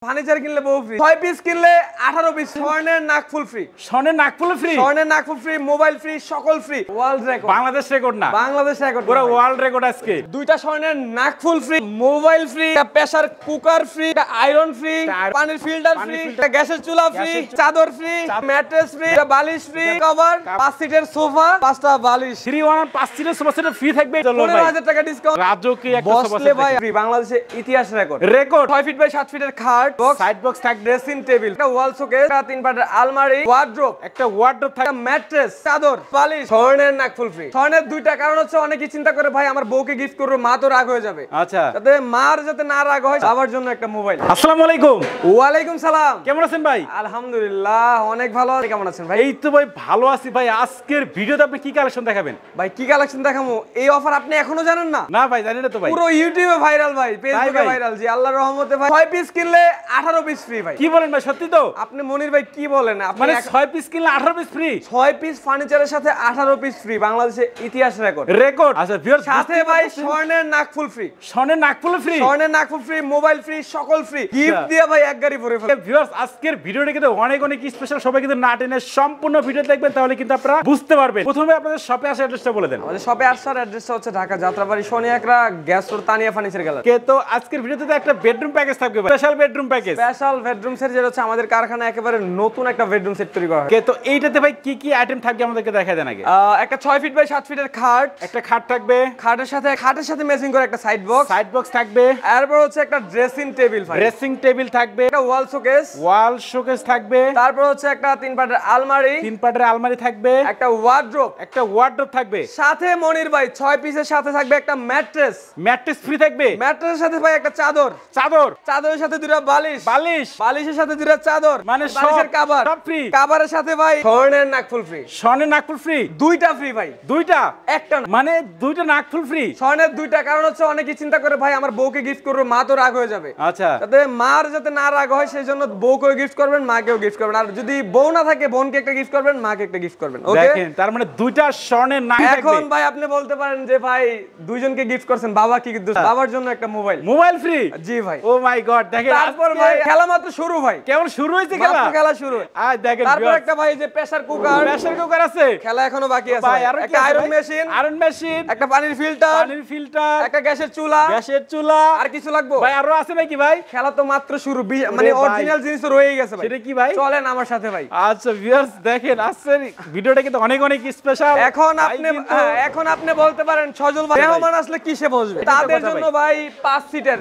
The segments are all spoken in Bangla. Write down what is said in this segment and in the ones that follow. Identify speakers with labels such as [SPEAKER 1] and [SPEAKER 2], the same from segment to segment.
[SPEAKER 1] ফার্নিচার কিনলে বউ ফ্রি, 6 পিস কিনলে 18 পিস, স্বর্ণের নাকফুল ফ্রি,
[SPEAKER 2] স্বর্ণের নাকফুল ফ্রি,
[SPEAKER 1] স্বর্ণের নাকফুল ফ্রি, মোবাইল ফ্রি, সকল free, world record,
[SPEAKER 2] Bangladesh record না,
[SPEAKER 1] বাংলাদেশ রেকর্ড,
[SPEAKER 2] পুরো ওয়ার্ল্ড রেকর্ড আজকে।
[SPEAKER 1] দুইটা স্বর্ণের নাকফুল ফ্রি, মোবাইল ফ্রি, একটা প্রেসার কুকার ফ্রি, একটা আয়রন ফ্রি, পানির ফিল্টার ফ্রি, একটা গ্যাসের চুলা ফ্রি, চাদর ফ্রি, ম্যাট্রেস ফ্রি, একটা বালিশ ফ্রি, কভার, 5 সিটের সোফা, 5টা বালিশ,
[SPEAKER 2] 5 সিটের সোফা সেট ফ্রি থাকবে।
[SPEAKER 1] 15,000 টাকা ডিসকাউন্ট।
[SPEAKER 2] রাজকীয় একটা সোফা
[SPEAKER 1] সেট ভাই ফ্রি, বাংলাদেশে ইতিহাস রেকর্ড, 6 ফিট বাই 7 ফিটের খাট,
[SPEAKER 2] সাইড বক্স,
[SPEAKER 1] ড্রেসিং টেবিল, একটা ওয়াল শোকেস, 3 পাটের আলমারি, ওয়ার্ড্রোব,
[SPEAKER 2] একটা ওয়ার্ড্রোব থাকে,
[SPEAKER 1] ম্যাট্রেস, চাদর, বালিশ, স্বর্ণের নাকফুল ফ্রি। স্বর্ণের দুইটা কারণ হচ্ছে অনেকেই চিন্তা করে ভাই আমার বউকে গিফট করব, মা তো রাগ হয়ে যাবে।
[SPEAKER 2] আচ্ছা,
[SPEAKER 1] যাতে মার যাতে না রাগ হয়, বাবার জন্য একটা মোবাইল।
[SPEAKER 2] আসসালামু আলাইকুম।
[SPEAKER 1] ওয়া আলাইকুম সালাম।
[SPEAKER 2] কেমন আছেন ভাই?
[SPEAKER 1] আলহামদুলিল্লাহ অনেক ভালো আছি। কেমন আছেন ভাই?
[SPEAKER 2] এই তো ভাই ভালো আছি ভাই। আজকের ভিডিওতে আপনি কি কালেকশন দেখাবেন?
[SPEAKER 1] ভাই কি কালেকশন দেখাবো? এই অফার আপনি এখনো জানেন না?
[SPEAKER 2] না ভাই জানি না তো ভাই।
[SPEAKER 1] পুরো ইউটিউবে ভাইরাল ভাই, ফেসবুকে ভাইরাল। জি আল্লাহর রহমতে ভাই 6 পিস কিনলে 18 পিস ফ্রি ভাই।
[SPEAKER 2] কি বলেন ভাই, সত্যি তো?
[SPEAKER 1] আপনি মনির ভাই কি বলেন?
[SPEAKER 2] মানে 6 পিস কিনলে 18 পিস ফ্রি?
[SPEAKER 1] 6 পিস ফার্নিচারের সাথে 18 পিস ফ্রি, বাংলাদেশে ইতিহাস রেকর্ড।
[SPEAKER 2] রেকর্ড। আচ্ছা ভিউয়ার্স,
[SPEAKER 1] সাথে ভাই স্বর্ণের নাকফুল ফ্রি,
[SPEAKER 2] স্বর্ণের নাকফুল ফ্রি,
[SPEAKER 1] স্বর্ণের নাকফুল ফ্রি, মোবাইল ফ্রি, সকল ফ্রি, গিফট দিয়ে ভাই এক গাড়ি ভরে ফেলবে।
[SPEAKER 2] ভিউয়ার্স আজকের ভিডিওটা কিন্তু অনেক অনেক স্পেশাল, সবাই কিন্তু না টেনে সম্পূর্ণ ভিডিও দেখবেন, তাহলে কিন্তু আপনারা বুঝতে পারবেন। প্রথমে আপনাদের শপে আসার অ্যাড্রেসটা বলে দেন।
[SPEAKER 1] আমাদের শপে আসার অ্যাড্রেসটা হচ্ছে Dhaka Jatrabari Shani Akhra gas store, Tania furniture gallery.
[SPEAKER 2] কে তো আজকের ভিডিওতে একটা বেডরুম প্যাকেজ থাকবে, special bedroom package,
[SPEAKER 1] special bedroom set, যেটা হচ্ছে আমাদের কারখানা একেবারে নতুন একটা বেডরুম সেট তৈরি করা হয়।
[SPEAKER 2] কে তো এইটাতে ভাই কি কি আইটেম থাকবে আমাদেরকে দেখায় দেন আগে।
[SPEAKER 1] একটা 6 ফিট বাই 7 ফিটের খাট,
[SPEAKER 2] একটা খাট থাকবে,
[SPEAKER 1] খাটের সাথে ম্যাচিং করে একটা সাইড বক্স
[SPEAKER 2] থাকবে,
[SPEAKER 1] এরপর হচ্ছে একটা ড্রেসিং টেবিল ভাই,
[SPEAKER 2] ড্রেসিং টেবিল থাকবে,
[SPEAKER 1] একটা ওয়াল শোকেস
[SPEAKER 2] থাকবে,
[SPEAKER 1] তারপর হচ্ছে একটা 3 পাটের
[SPEAKER 2] আলমারি থাকবে,
[SPEAKER 1] একটা ওয়ার্ড্রোব
[SPEAKER 2] থাকবে,
[SPEAKER 1] সাথে মনির ভাই 6 পিসের সাথে থাকবে একটা ম্যাট্রেস
[SPEAKER 2] ফ্রি থাকবে,
[SPEAKER 1] ম্যাট্রেসের সাথে ভাই একটা চাদরের সাথে দুটো বালিশের সাথে দুটো চাদর,
[SPEAKER 2] মানে
[SPEAKER 1] বালিশের কভার
[SPEAKER 2] সব ফ্রি,
[SPEAKER 1] কভারের সাথে ভাই স্বর্ণের নাকফুল ফ্রি, দুইটা ফ্রি ভাই,
[SPEAKER 2] দুইটা
[SPEAKER 1] একটা না,
[SPEAKER 2] মানে দুইটা নাকফুল ফ্রি।
[SPEAKER 1] স্বর্ণের দুইটা কারণ হচ্ছে অনেকেই চিন্তা করে ভাই আমার বউকে গিফট করব, মা তো রাগ হয়ে যাবে।
[SPEAKER 2] আচ্ছা,
[SPEAKER 1] যাতে মার যাতে না রাগ হয় সেই জন্য বউকেও গিফট করবেন, মাকেও গিফট করবেন, আর যদি বউ না থাকে বোনকে একটা গিফট করবেন, মাকে একটা গিফট করবেন। ওকে,
[SPEAKER 2] দেখেন তার মানে দুইটা স্বর্ণের নাক থাকবে।
[SPEAKER 1] এখন ভাই আপনি বলতে পারেন যে ভাই দুইজনকে গিফট করছেন, বাবা কি গিফট? বাবার জন্য একটা মোবাইল ফ্রি। জি ভাই।
[SPEAKER 2] ও মাই গড, দেখেন
[SPEAKER 1] তারপর ভাই খেলা মাত্র শুরু ভাই,
[SPEAKER 2] কেমন শুরু হয়েছে
[SPEAKER 1] খেলা শুরু।
[SPEAKER 2] আয় দেখেন,
[SPEAKER 1] তারপর একটা ভাই যে প্রেসার কুকার আছে, খেলা এখনো বাকি আছে ভাই, একটা আয়রন মেশিন, একটা পানির ফিল্টার, একটা গ্যাসের চুলা, আর কিছু লাগবে
[SPEAKER 2] ভাই? আরো আছে নাকি ভাই?
[SPEAKER 1] খেলা তো মাত্র শুরু, মানে অরিজিনাল জিনিস তো রয়েই গেছে ভাই।
[SPEAKER 2] সেটা কি ভাই?
[SPEAKER 1] চলেন আমার সাথে ভাই।
[SPEAKER 2] আচ্ছা ভিউয়ার্স দেখেন, আজকের ভিডিওটা কিন্তু অনেক অনেক স্পেশাল।
[SPEAKER 1] এখন আপনি বলতে পারেন সজল ভাই মেহমান আসলে কিসে বসবে? তাদের জন্য ভাই 5 সিটের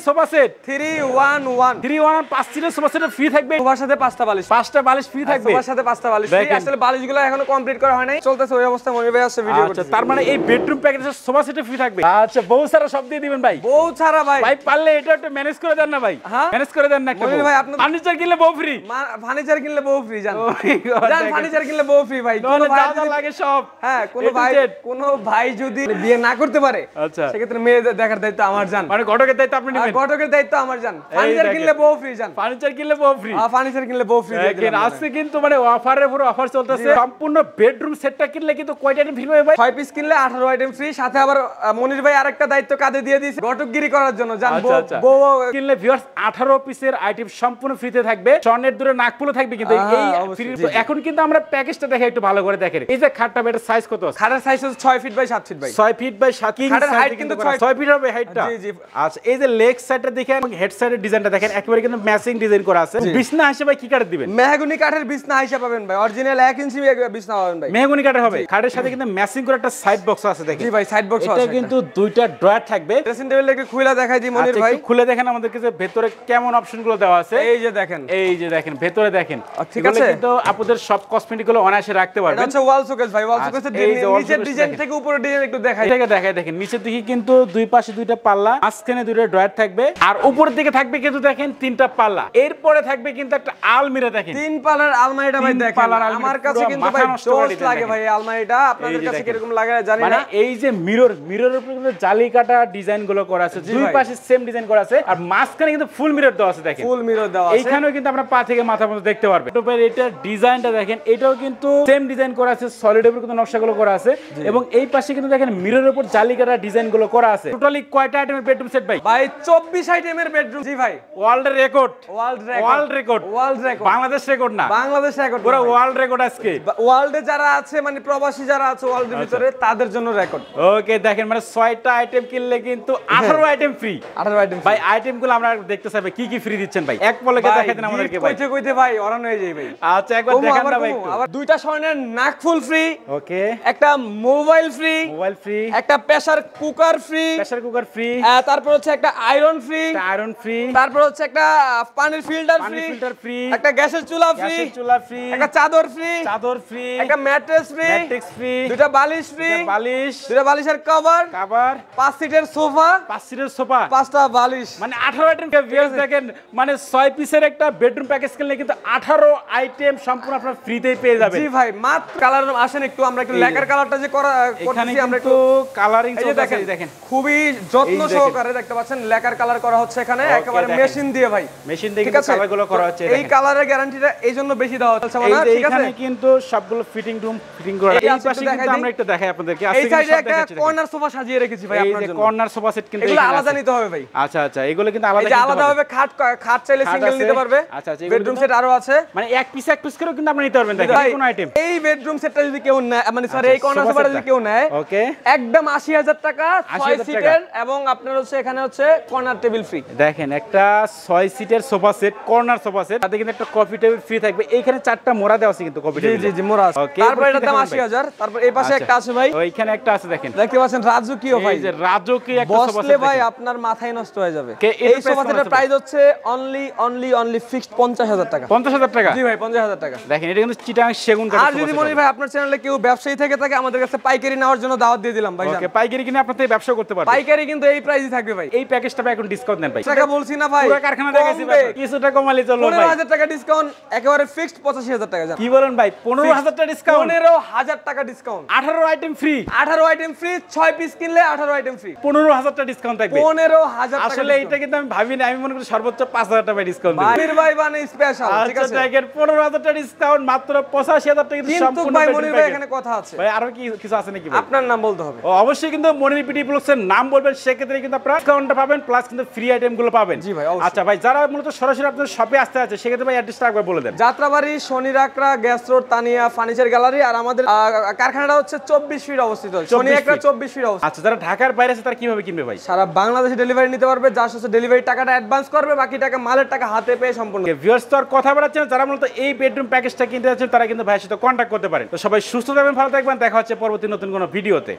[SPEAKER 2] সোফা সেট
[SPEAKER 1] 311
[SPEAKER 2] 5 সিটের সোফা সেট ফ্রি থাকবে,
[SPEAKER 1] সোফার সাথে 5টা বালিশ
[SPEAKER 2] ফ্রি থাকবে,
[SPEAKER 1] সোফার সাথে 5টা বালিশ ফ্রি। আসলে বালিশগুলো এখনো কমপ্লিট করা হয় নাই, চলতেছে ওই অবস্থায় মনির ভাই আসছে ভিডিও করতে।
[SPEAKER 2] আচ্ছা, তার মানে এই বেডরুম প্যাকেজের সোফা সেট ফ্রি থাকবে। আচ্ছা, বউ ছাড়া সব দিয়ে দিবেন ভাই?
[SPEAKER 1] বউ ছাড়া ভাই
[SPEAKER 2] পারলে এটা একটু ম্যানেজ করে দেন না ভাই? ম্যানেজ করে দেন না একটা
[SPEAKER 1] মনির ভাই। আপনি
[SPEAKER 2] ফার্নিচার কিনলে বউ ফ্রি,
[SPEAKER 1] ফার্নিচার কিনলে বউ ফ্রি, জান ফার্নিচার কিনলে বউ ফ্রি ভাই।
[SPEAKER 2] কোনো ভাই যা লাগে সব।
[SPEAKER 1] হ্যাঁ, কোনো ভাই যদি বিয়ে না করতে পারে, আচ্ছা সেক্ষেত্রে মেয়ে দেখার দায়িত্ব আমার, জান
[SPEAKER 2] মানে ঘটকের দায়িত্ব আপনি নেবেন?
[SPEAKER 1] ঘটকের দায়িত্ব আমার, জান ফার্নিচার কিনলে বউ ফ্রি, জান
[SPEAKER 2] ফার্নিচার কিনলে বউ ফ্রি,
[SPEAKER 1] ফার্নিচার কিনলে বউ ফ্রি।
[SPEAKER 2] দেখেন আজকে কিন্তু মানে অফারের পুরো অফার চলতেছে। সম্পূর্ণ বেডরুম সেটটা কিনলে কিন্তু কয়টা আইটেম ফ্রি হবে ভাই?
[SPEAKER 1] 6 পিস কিনলে 18 আইটেম ফ্রি। সাথে আবার মনির ভাই আরেকটা দায়িত্ব কাঁধে দিয়ে দিয়েছে, ঘটকগিরি করার জন্য, জান বউ
[SPEAKER 2] কিনলে ভিউয়ার্স 18 পিসের আইটেম সম্পূর্ণ ফ্রিতে থাকবে, স্বর্ণের দূরে নাকফুলও থাকবে কিন্তু এই ফ্রি। তো এখন কিন্তু আমরা প্যাকেজটা দেখে একটু ভালো করে দেখেন। এই যে খাটটা, এটার সাইজ কত আছে?
[SPEAKER 1] খাটের সাইজ হচ্ছে 6 ফিট বাই 7 ফিট ভাই,
[SPEAKER 2] 6 ফিট বাই 7 ফিট। খাটের হাইট কিন্তু 6 ফিট হবে হাইটটা।
[SPEAKER 1] জি জি।
[SPEAKER 2] আচ্ছা, এই যে লেগ সাইডটা দেখেন এবং হেড সাইডের ডিজাইনটা দেখেন, একেবারে কিন্তু ম্যাচিং ডিজাইন করা আছে। বিছনা হিসেবে কি কাঠ দিবেন?
[SPEAKER 1] মেহগনি কাঠের বিছনা হিসেবে পাবেন ভাই, অরিজিনাল 1 ইঞ্চি বিছনা পাবেন ভাই,
[SPEAKER 2] মেহগনি কাঠের হবে। খাটের সাথে কিন্তু ম্যাচিং করে একটা সাইড বক্স আছে দেখেন।
[SPEAKER 1] জি ভাই, সাইড বক্স আছে।
[SPEAKER 2] এটা কিন্তু দুইটা ড্রয়ার থাকবে।
[SPEAKER 1] ড্রেসিং টেবিলটা একটু খুলে দেখাই দিই মনির ভাই।
[SPEAKER 2] একটু খুলে দেখেন আমাদেরকে যে ভেতরে কেমন অপশনগুলো দেওয়া আছে।
[SPEAKER 1] এই যে দেখেন
[SPEAKER 2] ভেতরে দেখেন,
[SPEAKER 1] ঠিক আছে।
[SPEAKER 2] কিন্তু আপনাদের সব কসমেটিক গুলো অনায়াসে রাখতে পারবেন।
[SPEAKER 1] এটা হচ্ছে ওয়াল শোকেস ভাই, ওয়াল শোকেসের নিচের ডিজাইন থেকে উপরের ডিজাইন একটু দেখাই।
[SPEAKER 2] দেখাই দেখেন, নিচের দিকে কিন্তু দুই পাশে দুইটা পাল্লা, মাঝখানে দুইটা ড্রয়ার থাকবে, আর উপরের দিকে থাকবে কিন্তু দেখেন 3টা পাল্লা। এরপরে থাকবে কিন্তু একটা আলমিরা দেখেন,
[SPEAKER 1] 3 পাল্লার আলমারিটা ভাই দেখেন। আমার কাছে কিন্তু ভাই জোস লাগে ভাই আলমারিটা, আপনাদের কাছে কি রকম লাগে জানি না।
[SPEAKER 2] মানে এই যে মিররের উপরে কিন্তু জালি কাটা ডিজাইন গুলো করা আছে, দুই পাশে সেম ডিজাইন করা আছে, আর মাঝখানে কিন্তু ফুল মিরর দেওয়া আছে দেখেন,
[SPEAKER 1] ফুল মিরর দেওয়া আছে।
[SPEAKER 2] এইখানেও কিন্তু আপনারা পা থেকে মাথা পর্যন্ত দেখতে পারবেন। এটার ডিজাইনটা দেখেন, এটাও কিন্তু সেম ডিজাইন করা আছে, সলিড এর কিন্তু নকশাগুলো করা আছে, এবং এই পাশে কিন্তু দেখেন মিররের উপর জালি কাটা ডিজাইন গুলো করা আছে। টোটালি কয়টা আইটেমের বেডরুম সেট ভাই?
[SPEAKER 1] ভাই 24 আইটেমের বেডরুম। জি ভাই,
[SPEAKER 2] ও world record
[SPEAKER 1] world record
[SPEAKER 2] Bangladesh record না,
[SPEAKER 1] বাংলাদেশ রেকর্ড,
[SPEAKER 2] পুরো ওয়ার্ল্ড রেকর্ড আজকে।
[SPEAKER 1] ওয়ার্ল্ডে যারা আছে মানে প্রবাসী যারা আছে ওয়ার্ল্ডের ভিতরে তাদের জন্য রেকর্ড।
[SPEAKER 2] ওকে দেখেন মানে 6টা আইটেম কিনলে কিন্তু 18 আইটেম ফ্রি।
[SPEAKER 1] 18 আইটেম
[SPEAKER 2] ভাই আইটেমগুলো আমরা দেখতে চাই কি কি ফ্রি দিচ্ছেন ভাই, এক পলকে দেখাই দেন আমাদেরকে ভাই।
[SPEAKER 1] কইতে ভাই অরান হয়ে যাই ভাই।
[SPEAKER 2] আচ্ছা একবার দেখান না ভাই একটু।
[SPEAKER 1] আবার দুইটা স্বর্ণের নাকফুল ফ্রি,
[SPEAKER 2] ওকে,
[SPEAKER 1] একটা মোবাইল ফ্রি, একটা প্রেসার কুকার ফ্রি, তারপর হচ্ছে একটা আয়রন ফ্রি, তারপর হচ্ছে একটা পানির ফিল্টার ফ্রি, একটা গ্যাসের চুলা ফ্রি, একটা চাদর ফ্রি, একটা ম্যাট্রেস ফ্রি, দুটো বালিশ ফ্রি, দুটো বালিশের কভার, 5 সিটের সোফা, 5টা বালিশ,
[SPEAKER 2] মানে 18 আইটেম দেখেন মানে 6 পিসের একটা বেডরুম প্যাকেজ কিনলে কিন্তু 18 আইটেম সম্পূর্ণ আপনারা ফ্রিতেই পেয়ে যাবেন।
[SPEAKER 1] জি ভাই মাত্র কালার আসেন একটু আমরা একটু লেকার কালারটা যে করতেছি আমরা একটু
[SPEAKER 2] কালারিং
[SPEAKER 1] দেখেন খুবই যত্ন সহকারে দেখতে পাচ্ছেন লেকার কালার করা হচ্ছে এখানে একেবারে মেশিন দিয়ে ভাই,
[SPEAKER 2] মেশিন দিয়ে কিন্তু কালারগুলো করা হচ্ছে।
[SPEAKER 1] এই কালারের গ্যারান্টিটা এইজন্য বেশি দেওয়া হচ্ছে না, ঠিক আছে?
[SPEAKER 2] এখানে কিন্তু সবগুলো ফিটিং করা। এই পাশে কিন্তু আমরা একটু দেখাই আপনাদেরকে।
[SPEAKER 1] এই সাইডে একটা কর্নার সোফা সাজিয়ে রেখেছি ভাই আপনার জন্য।
[SPEAKER 2] কর্নার সোফা সেট কিন্তু
[SPEAKER 1] এগুলো আলাদা নিতে হবে ভাই।
[SPEAKER 2] আচ্ছা এগুলো কিন্তু আলাদা নিতে হবে।
[SPEAKER 1] আলাদা হবে খাট চাইলে সিঙ্গেল নিতে পারবে।
[SPEAKER 2] আচ্ছা
[SPEAKER 1] বেডরুম সেট আরো আছে,
[SPEAKER 2] মানে এক পিস করেও কিন্তু আপনি নিতে পারবেন দেখেন কোন আইটেম।
[SPEAKER 1] এই বেডরুম সেটটা যদি কেউ নেয় মানে সরি এই কর্নার সোফাটা যদি কেউ নেয়
[SPEAKER 2] ওকে
[SPEAKER 1] একদম 80,000 টাকা 6 সিটের এবং আপনার হচ্ছে এখানে হচ্ছে কর্নার টেবিল ফ্রি।
[SPEAKER 2] দেখেন একটা 6 সিটের sofa set corner sofa set, তাতে কিন্তু একটা কফি টেবিল ফ্রি থাকবে। এইখানে 4টা মোড়া দেওয়া আছে কিন্তু কফি টেবিল।
[SPEAKER 1] জি মোড়া আছে। তারপর এটার দাম 80,000। তারপর এই পাশে একটা আছে ভাই,
[SPEAKER 2] ওইখানে একটা আছে দেখেন,
[SPEAKER 1] দেখতে পাচ্ছেন রাজকীয় ভাই,
[SPEAKER 2] এই যে রাজকীয় একটা সোফা সেট
[SPEAKER 1] ভাই আপনার মাথায় নষ্ট হয়ে যাবে। এই সোফা সেটের প্রাইস হচ্ছে অনলি ফিক্সড 50,000 টাকা।
[SPEAKER 2] 50,000 টাকা?
[SPEAKER 1] জি ভাই 50,000 টাকা।
[SPEAKER 2] দেখেন এটা কিন্তু চিটাং সেগুন কাঠ।
[SPEAKER 1] আর যদি মনির ভাই আপনার চ্যানেলে কেউ ব্যবসায়ী থেকে থাকে আমাদের কাছে পাইকারি নেওয়ার জন্য দাওয়াত দিয়ে দিলাম ভাই।
[SPEAKER 2] ওকে পাইকারি কিনে আপনি ব্যবসা করতে পারবেন।
[SPEAKER 1] পাইকারি কিন্তু এই প্রাইসই থাকবে ভাই।
[SPEAKER 2] এই প্যাকেজটা ভাই এখন ডিসকাউন্ট দেন ভাই।
[SPEAKER 1] টাকা বলছি না ভাই,
[SPEAKER 2] পুরো কারখানা দেখাইছি ভাই, কিছুটা কমালি চলো ভাই।
[SPEAKER 1] 15,000 টাকা ডিসকাউন্ট, একেবারে ফিক্সড 85,000 টাকা জান।
[SPEAKER 2] কি বলেন ভাই 15,000 টাকা ডিসকাউন্ট?
[SPEAKER 1] 15,000 টাকা discount,
[SPEAKER 2] 18 item free.
[SPEAKER 1] 18 item free, 6 piece কিনলে 18 আইটেম ফ্রি,
[SPEAKER 2] 15,000 টাকা ডিসকাউন্ট থাকবে।
[SPEAKER 1] 15,000 টাকা।
[SPEAKER 2] আসলে এটা কিন্তু আমি ভাবি না, আমি মনে করি সর্বোচ্চ 5,000 টাকা ডিসকাউন্ট দেব।
[SPEAKER 1] মনির ভাই মানে স্পেশাল, ঠিক আছে?
[SPEAKER 2] দেখেন 15,000 টাকা ডিসকাউন্ট, মাত্র 85,000 টাকা কিন্তু সম্পূর্ণ
[SPEAKER 1] ভাই মনির ভাই এখানে কথা আছে
[SPEAKER 2] ভাই। আরো কি কিছু আছে নাকি ভাই?
[SPEAKER 1] আপনার নাম বলতে হবে।
[SPEAKER 2] অবশ্যই কিন্তু মনির পিটি ব্লগসের নাম বলবেন, সেক্ষেত্রে কিন্তু আপনারা ডিসকাউন্টটা পাবেন প্লাস কিন্তু ফ্রি আইটেম গুলো পাবেন।
[SPEAKER 1] জি ভাই।
[SPEAKER 2] আচ্ছা ভাই যারা মূলত সরাসরি আপনাদের শপে আসতে আছে সেক্ষেত্রে ভাই অ্যাড্রেসটা একবার বলে দেন।
[SPEAKER 1] যাত্রাবাড়ি শনি রাকড়া gas road Tania furniture gallery, আর আমাদের কারখানাটা হচ্ছে 24 ফিট অবস্থিত, শনি রাকড়া 24 ফিট অবস্থিত।
[SPEAKER 2] আচ্ছা যারা ঢাকার বাইরে আছে তারা কিভাবে কিনবে ভাই?
[SPEAKER 1] সারা বাংলাদেশে ডেলিভারি নিতে পারবে, যার সাথে ডেলিভারি টাকাটা অ্যাডভান্স করবে, বাকি টাকা মালের টাকা হাতে পেয়ে সম্পূর্ণ।
[SPEAKER 2] ভিউয়ার্স তো আর কথা বলাচ্ছেন, যারা মূলত এই বেডরুম প্যাকেজটা কিনতে যাচ্ছেন তারা কিন্তু ভাইয়ের সাথে কন্ট্যাক্ট করতে পারেন। তো সবাই সুস্থ থাকবেন, ভালো থাকবেন, দেখা হচ্ছে পরবর্তী নতুন কোনো ভিডিওতে।